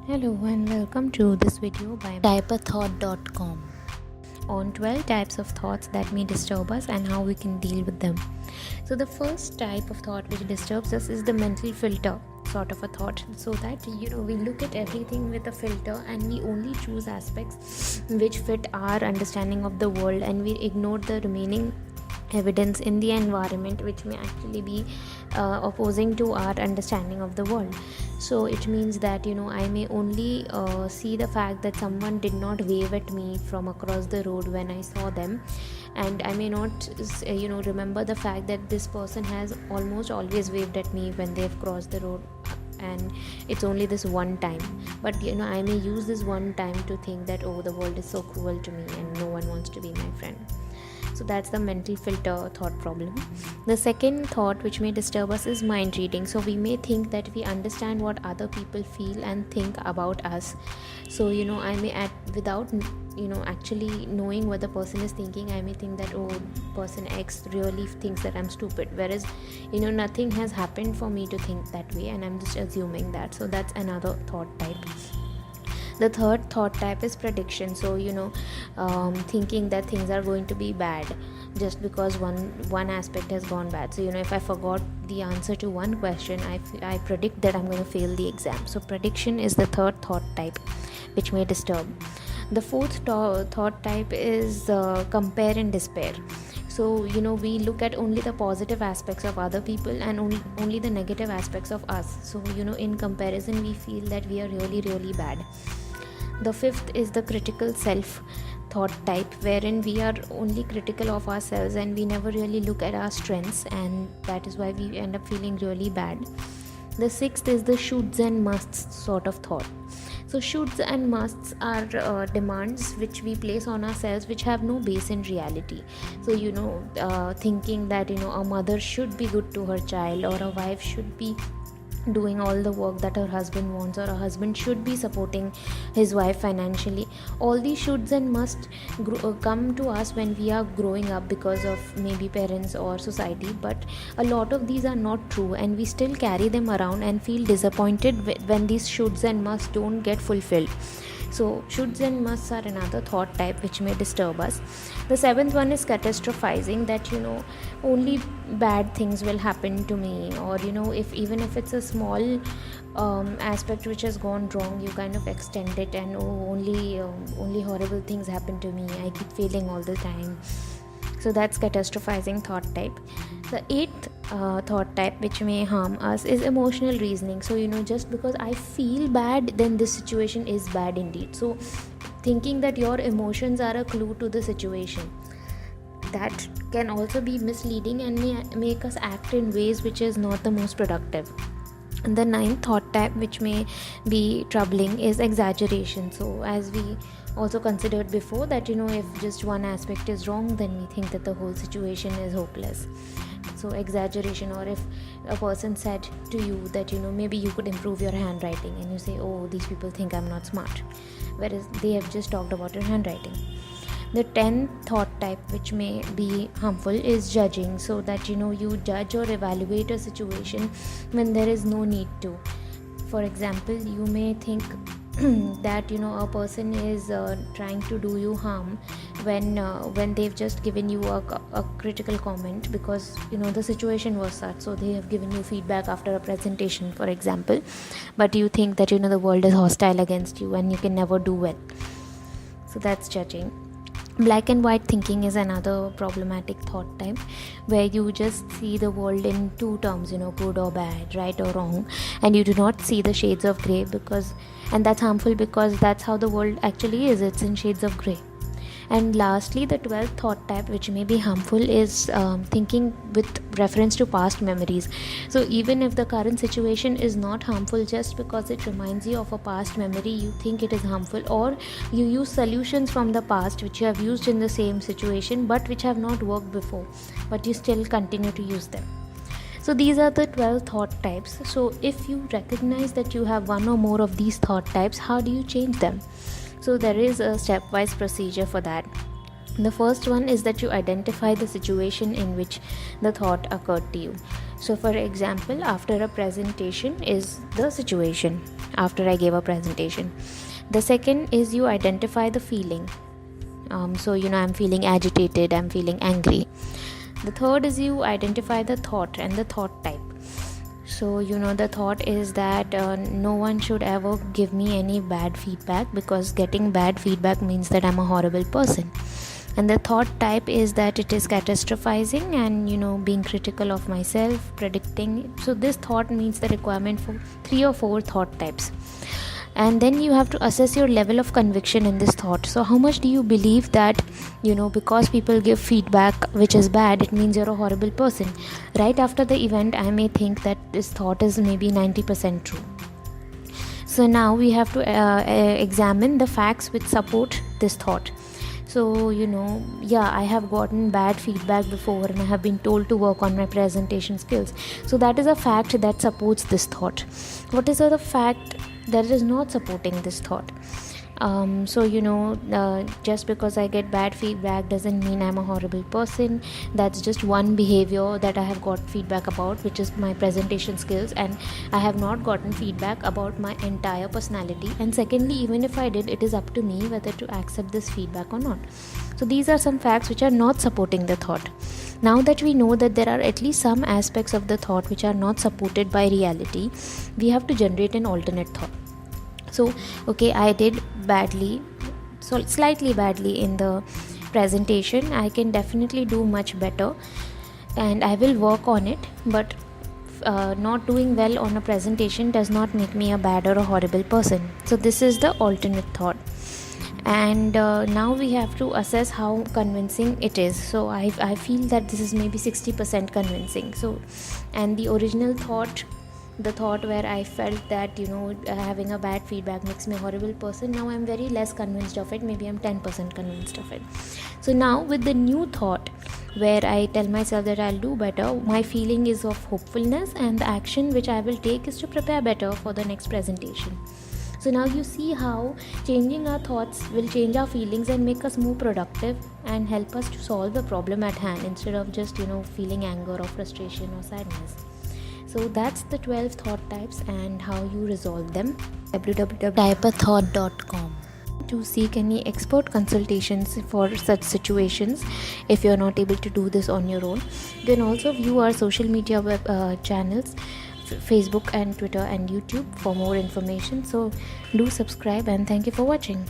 Hello and welcome to this video by typeathought.com on 12 types of thoughts that may disturb us and how we can deal with them. So the first type of thought which disturbs us is the mental filter sort of a thought, so that we look at everything with a filter and we only choose aspects which fit our understanding of the world, and we ignore the remaining evidence in the environment which may actually be opposing to our understanding of the world. So it means that I may only see the fact that someone did not wave at me from across the road when I saw them, and I may not remember the fact that this person has almost always waved at me when they've crossed the road, and it's only this one time. But I may use this one time to think that, oh, the world is so cruel to me and no one wants to be my friend. So that's the mental filter thought problem. The second thought which may disturb us is mind reading. So we may think that we understand what other people feel and think about us. So I may without actually knowing what the person is thinking, I may think that, oh, person X really thinks that I'm stupid, whereas nothing has happened for me to think that way, and I'm just assuming that. So that's another thought type. The third thought type is prediction. So thinking that things are going to be bad just because one aspect has gone bad. So if I forgot the answer to one question, I predict that I'm going to fail the exam. So prediction is the third thought type which may disturb. The fourth thought type is compare and despair. So we look at only the positive aspects of other people and only the negative aspects of us. So in comparison we feel that we are really, really bad. The fifth is the critical self thought type, wherein we are only critical of ourselves and we never really look at our strengths, and that is why we end up feeling really bad. The sixth is the shoulds and musts sort of thought. So shoulds and musts are demands which we place on ourselves which have no base in reality. So thinking that a mother should be good to her child, or a wife should be doing all the work that her husband wants, or a husband should be supporting his wife financially. All these shoulds and must come to us when we are growing up because of maybe parents or society, but a lot of these are not true, and we still carry them around and feel disappointed when these shoulds and musts don't get fulfilled. So shoulds and musts are another thought type which may disturb us. The seventh one is catastrophizing, that only bad things will happen to me, or even if it's a small aspect which has gone wrong, you kind of extend it, and only horrible things happen to me, I keep failing all the time. So that's catastrophizing thought type. The eighth thought type which may harm us is emotional reasoning. So just because I feel bad, then this situation is bad indeed. So thinking that your emotions are a clue to the situation, that can also be misleading and may make us act in ways which is not the most productive. And the ninth thought type which may be troubling is exaggeration. So as we also considered before, that if just one aspect is wrong, then we think that the whole situation is hopeless. So exaggeration, or if a person said to you that maybe you could improve your handwriting, and you say, oh, these people think I'm not smart, whereas they have just talked about your handwriting. The 10th thought type which may be harmful is judging. So that you judge or evaluate a situation when there is no need to. For example, you may think that a person is trying to do you harm when they've just given you a critical comment, because the situation was such. So they have given you feedback after a presentation, for example, but you think that the world is hostile against you and you can never do well. So that's judging. Black and white thinking is another problematic thought type, where you just see the world in two terms, good or bad, right or wrong, and you do not see the shades of grey, and that's harmful because that's how the world actually is. It's in shades of grey. And lastly, the 12th thought type which may be harmful is thinking with reference to past memories. So even if the current situation is not harmful, just because it reminds you of a past memory, you think it is harmful, or you use solutions from the past which you have used in the same situation but which have not worked before, but you still continue to use them. So these are the 12 thought types. So if you recognize that you have one or more of these thought types, how do you change them? So there is a stepwise procedure for that. The first one is that you identify the situation in which the thought occurred to you. So for example, after a presentation is the situation. after I gave a presentation. The second is you identify the feeling. So I'm feeling agitated, I'm feeling angry. The third is you identify the thought and the thought type. So the thought is that no one should ever give me any bad feedback, because getting bad feedback means that I'm a horrible person. And the thought type is that it is catastrophizing and being critical of myself, predicting. So this thought meets the requirement for 3 or 4 thought types. And then you have to assess your level of conviction in this thought. So how much do you believe that because people give feedback which is bad, it means you're a horrible person? Right after the event, I may think that this thought is maybe 90% true. So now we have to examine the facts which support this thought. So I have gotten bad feedback before, and I have been told to work on my presentation skills. So that is a fact that supports this thought. What is the fact that is not supporting this thought? Just because I get bad feedback doesn't mean I'm a horrible person. That's just one behavior that I have got feedback about, which is my presentation skills, and I have not gotten feedback about my entire personality. And secondly, even if I did, it is up to me whether to accept this feedback or not. So these are some facts which are not supporting the thought. Now that we know that there are at least some aspects of the thought which are not supported by reality, we have to generate an alternate thought. So I did badly, so slightly badly in the presentation. I can definitely do much better, and I will work on it. But not doing well on a presentation does not make me a bad or a horrible person. So this is the alternate thought. And now we have to assess how convincing it is. So I feel that this is maybe 60% convincing. So, and the original thought, the thought where I felt that having a bad feedback makes me a horrible person, now I'm very less convinced of it. Maybe I'm 10% convinced of it. So now with the new thought, where I tell myself that I'll do better, my feeling is of hopefulness, and the action which I will take is to prepare better for the next presentation. So now you see how changing our thoughts will change our feelings and make us more productive and help us to solve the problem at hand, instead of just feeling anger or frustration or sadness. So that's the 12 thought types and how you resolve them. www.typeathought.com to seek any expert consultations for such situations if you're not able to do this on your own. You can also view our social media channels, Facebook and Twitter and YouTube, for more information. So do subscribe, and thank you for watching.